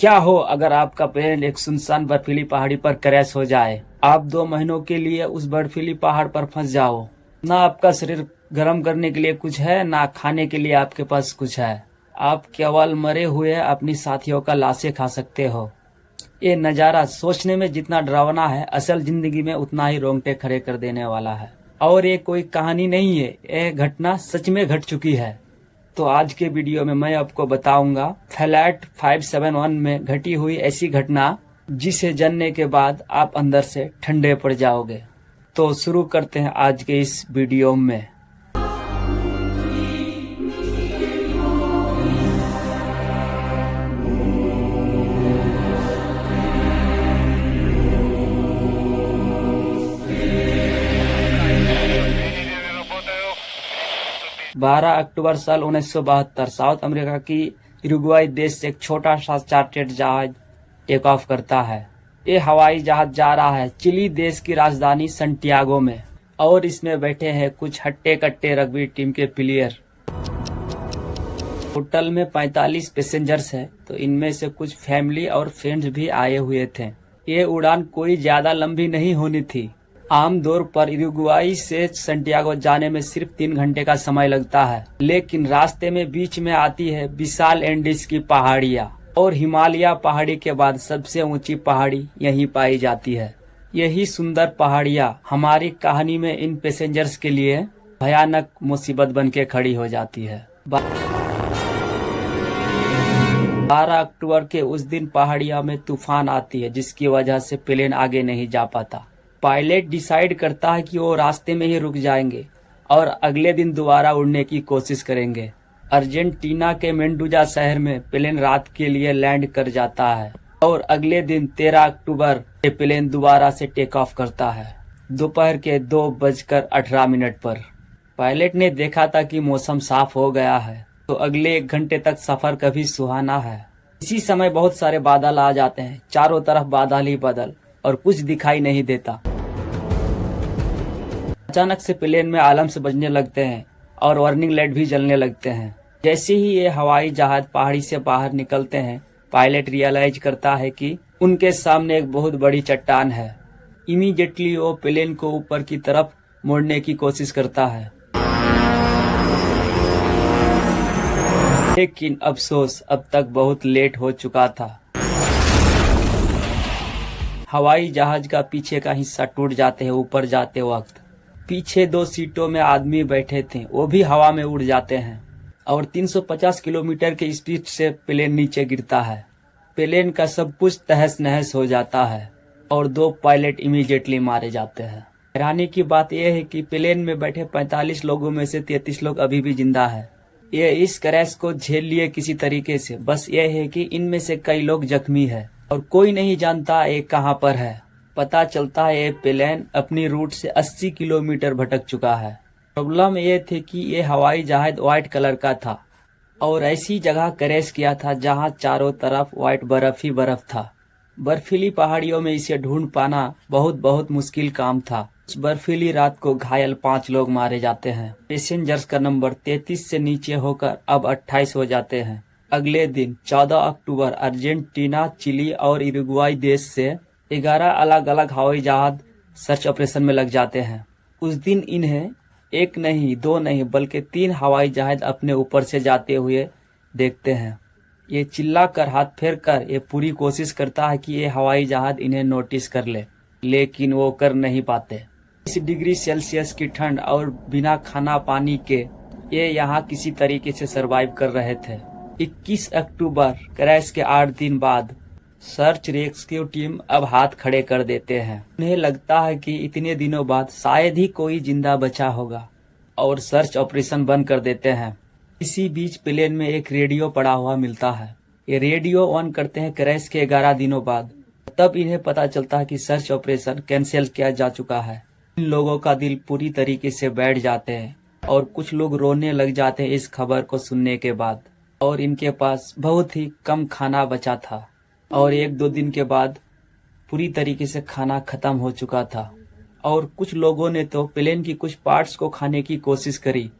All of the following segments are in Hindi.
क्या हो अगर आपका प्लेन एक सुनसान बर्फीली पहाड़ी पर क्रैश हो जाए। आप 2 महीनों के लिए उस बर्फीली पहाड़ पर फंस जाओ। ना आपका शरीर गर्म करने के लिए कुछ है, ना खाने के लिए आपके पास कुछ है। आप केवल मरे हुए अपनी साथियों का लाशें खा सकते हो। ये नज़ारा सोचने में जितना डरावना है, असल जिंदगी में उतना ही रोंगटे खड़े कर देने वाला है। और ये कोई कहानी नहीं है, यह घटना सच में घट चुकी है। तो आज के वीडियो में मैं आपको बताऊंगा फ्लाइट 571 में घटी हुई ऐसी घटना जिसे जानने के बाद आप अंदर से ठंडे पड़ जाओगे। तो शुरू करते हैं आज के इस वीडियो में। 12 अक्टूबर साल 1972 साउथ अमेरिका की उरुग्वाई देश से एक छोटा सा चार्टर्ड जहाज टेक ऑफ करता है। ये हवाई जहाज जा रहा है चिली देश की राजधानी सैंटियागो में, और इसमें बैठे हैं कुछ हट्टे कट्टे रग्बी टीम के प्लेयर। होटल में 45 पैसेंजर्स हैं, तो इनमें से कुछ फैमिली और फ्रेंड्स भी आए हुए थे। ये उड़ान कोई ज्यादा लंबी नहीं होनी थी। आम तौर पर उरुग्वाई से सैंटियागो जाने में सिर्फ 3 घंटे का समय लगता है, लेकिन रास्ते में बीच में आती है विशाल एंडीज की पहाड़ियाँ, और हिमालय पहाड़ी के बाद सबसे ऊंची पहाड़ी यहीं पाई जाती है। यही सुंदर पहाड़ियाँ हमारी कहानी में इन पैसेंजर्स के लिए भयानक मुसीबत बन के खड़ी हो जाती है। 12 अक्टूबर के उस दिन पहाड़ियाँ में तूफान आती है, जिसकी वजह से प्लेन आगे नहीं जा पाता। पायलट डिसाइड करता है कि वो रास्ते में ही रुक जाएंगे और अगले दिन दोबारा उड़ने की कोशिश करेंगे। अर्जेंटीना के मेंडूजा शहर में प्लेन रात के लिए लैंड कर जाता है, और अगले दिन 13 अक्टूबर ये प्लेन दोबारा से टेक ऑफ करता है दोपहर के 2:18 पर। पायलट ने देखा था कि मौसम साफ हो गया है, तो अगले 1 घंटे तक सफर कभी सुहाना है। इसी समय बहुत सारे बादल आ जाते हैं, चारों तरफ बादल ही बादल, और कुछ दिखाई नहीं देता। अचानक से प्लेन में अलार्म्स बजने लगते हैं और वार्निंग लाइट भी जलने लगते हैं। जैसे ही ये हवाई जहाज पहाड़ी से बाहर निकलते हैं, पायलट रियलाइज करता है कि उनके सामने एक बहुत बड़ी चट्टान है। इमीडिएटली वो प्लेन को ऊपर की तरफ मोड़ने की कोशिश करता है, लेकिन अफसोस अब तक बहुत लेट हो चुका था। हवाई जहाज का पीछे का हिस्सा टूट जाते हैं। ऊपर जाते वक्त पीछे 2 सीटों में आदमी बैठे थे, वो भी हवा में उड़ जाते हैं, और 350 किलोमीटर की स्पीड से प्लेन नीचे गिरता है। प्लेन का सब कुछ तहस नहस हो जाता है, और 2 पायलट इमीडिएटली मारे जाते हैं। हैरानी की बात यह है कि प्लेन में बैठे 45 लोगों में से 33 लोग अभी भी जिंदा है। ये इस क्रैश को झेल लिए किसी तरीके से। बस यह है कि इनमें से कई लोग जख्मी है, और कोई नहीं जानता ये कहां पर है। पता चलता है ये प्लेन अपनी रूट से 80 किलोमीटर भटक चुका है। प्रॉब्लम ये थी कि ये हवाई जहाज व्हाइट कलर का था, और ऐसी जगह क्रैश किया था जहां चारों तरफ व्हाइट बर्फ ही बर्फ था। बर्फीली पहाड़ियों में इसे ढूंढ पाना बहुत मुश्किल काम था। उस बर्फीली रात को घायल 5 लोग मारे जाते हैं। पैसेंजर्स का नंबर 33 से नीचे होकर अब 28 हो जाते हैं। अगले दिन 14 अक्टूबर अर्जेंटीना, चिली और उरुग्वाई देश से 11 अलग अलग हवाई जहाज सर्च ऑपरेशन में लग जाते हैं। उस दिन इन्हें 1 नहीं 2 नहीं बल्कि 3 हवाई जहाज अपने ऊपर से जाते हुए देखते हैं। ये चिल्ला कर हाथ फेर कर ये पूरी कोशिश करता है कि ये हवाई जहाज इन्हें नोटिस कर ले, लेकिन वो कर नहीं पाते। 20 डिग्री सेल्सियस की ठंड और बिना खाना पानी के ये यहाँ किसी तरीके से सरवाइव कर रहे थे। 21 अक्टूबर क्रैश के 8 दिन बाद सर्च रेस्क्यू टीम अब हाथ खड़े कर देते हैं। उन्हें लगता है कि इतने दिनों बाद शायद ही कोई जिंदा बचा होगा, और सर्च ऑपरेशन बंद कर देते हैं। इसी बीच प्लेन में एक रेडियो पड़ा हुआ मिलता है। ये रेडियो ऑन करते हैं क्रैश के 11 दिनों बाद। तब इन्हें पता चलता है कि सर्च ऑपरेशन कैंसिल किया जा चुका है। इन लोगों का दिल पूरी तरीके से बैठ जाते हैं, और कुछ लोग रोने लग जाते हैं इस खबर को सुनने के बाद। और इनके पास बहुत ही कम खाना बचा था, और 1-2 दिन के बाद पूरी तरीके से खाना खत्म हो चुका था। और कुछ लोगों ने तो प्लेन की कुछ पार्ट्स को खाने की कोशिश करी,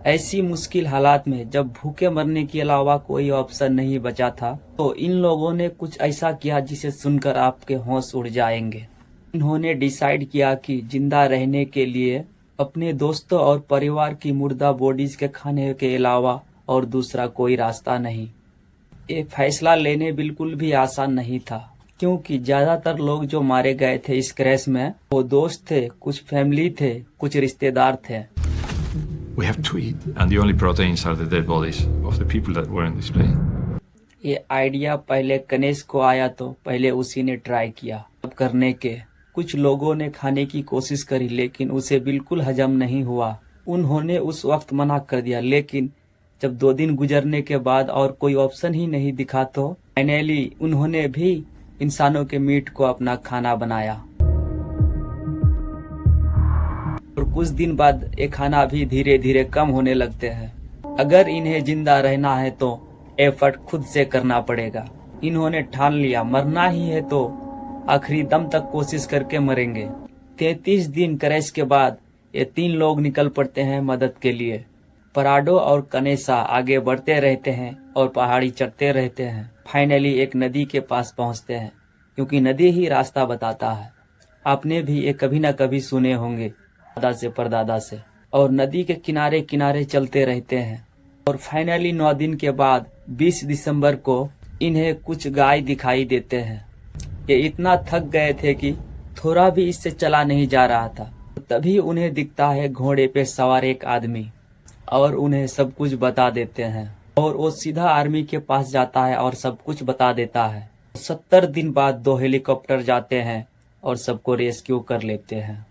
ऐसी मुश्किल हालात में जब भूखे मरने के अलावा कोई ऑप्शन नहीं बचा था, तो इन लोगों ने कुछ ऐसा किया जिसे सुनकर आपके होश उड़ जाएंगे। इन्होंने डिसाइड किया कि जिंदा रहने के लिए अपने दोस्तों और परिवार की मुर्दा बॉडीज के खाने के अलावा और दूसरा कोई रास्ता नहीं। ये फैसला लेने बिल्कुल भी आसान नहीं था, क्योंकि ज्यादातर लोग जो मारे गए थे इस क्रैश में वो दोस्त थे, कुछ फैमिली थे, कुछ रिश्तेदार थे। We have to eat, and the only proteins are the dead bodies of the people that were in this plane. ये आइडिया पहले गणेश को आया तो पहले उसी ने ट्राई किया। अब करने के कुछ लोगों ने खाने की कोशिश करी, लेकिन उसे बिल्कुल हजम नहीं हुआ। उन्होंने उस वक्त मना कर दिया, लेकिन जब 2 दिन गुजरने के बाद और कोई ऑप्शन ही नहीं दिखा तो फाइनली उन्होंने भी इंसानों के मीट को अपना खाना बनाया। और कुछ दिन बाद ये खाना भी धीरे धीरे कम होने लगते हैं। अगर इन्हें जिंदा रहना है तो एफर्ट खुद से करना पड़ेगा। इन्होंने ठान लिया, मरना ही है तो आखिरी दम तक कोशिश करके मरेंगे। 33 दिन क्रैश के बाद ये 3 लोग निकल पड़ते हैं मदद के लिए। पराडो और कनेसा आगे बढ़ते रहते हैं और पहाड़ी चढ़ते रहते हैं। फाइनली एक नदी के पास पहुंचते हैं, क्योंकि नदी ही रास्ता बताता है। आपने भी ये कभी न कभी सुने होंगे दादा से परदादा से। और नदी के किनारे किनारे चलते रहते हैं। और फाइनली 9 दिन के बाद 20 दिसंबर को इन्हें कुछ गाय दिखाई देते हैं। ये इतना थक गए थे कि थोड़ा भी इससे चला नहीं जा रहा था। तभी उन्हें दिखता है घोड़े पे सवार एक आदमी, और उन्हें सब कुछ बता देते हैं। और वो सीधा आर्मी के पास जाता है और सब कुछ बता देता है। 70 दिन बाद 2 हेलीकॉप्टर जाते हैं और सबको रेस्क्यू कर लेते हैं।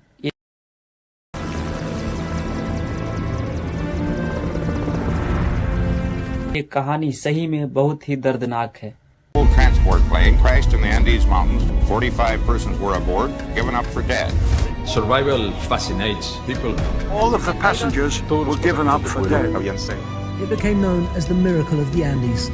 ये कहानी सही में बहुत ही दर्दनाक है। Transport plane crashed in the Andes Mountains. 45 persons were aboard, given up for dead. Survival fascinates people. All of the passengers were given up for dead. It became known as the Miracle of the Andes.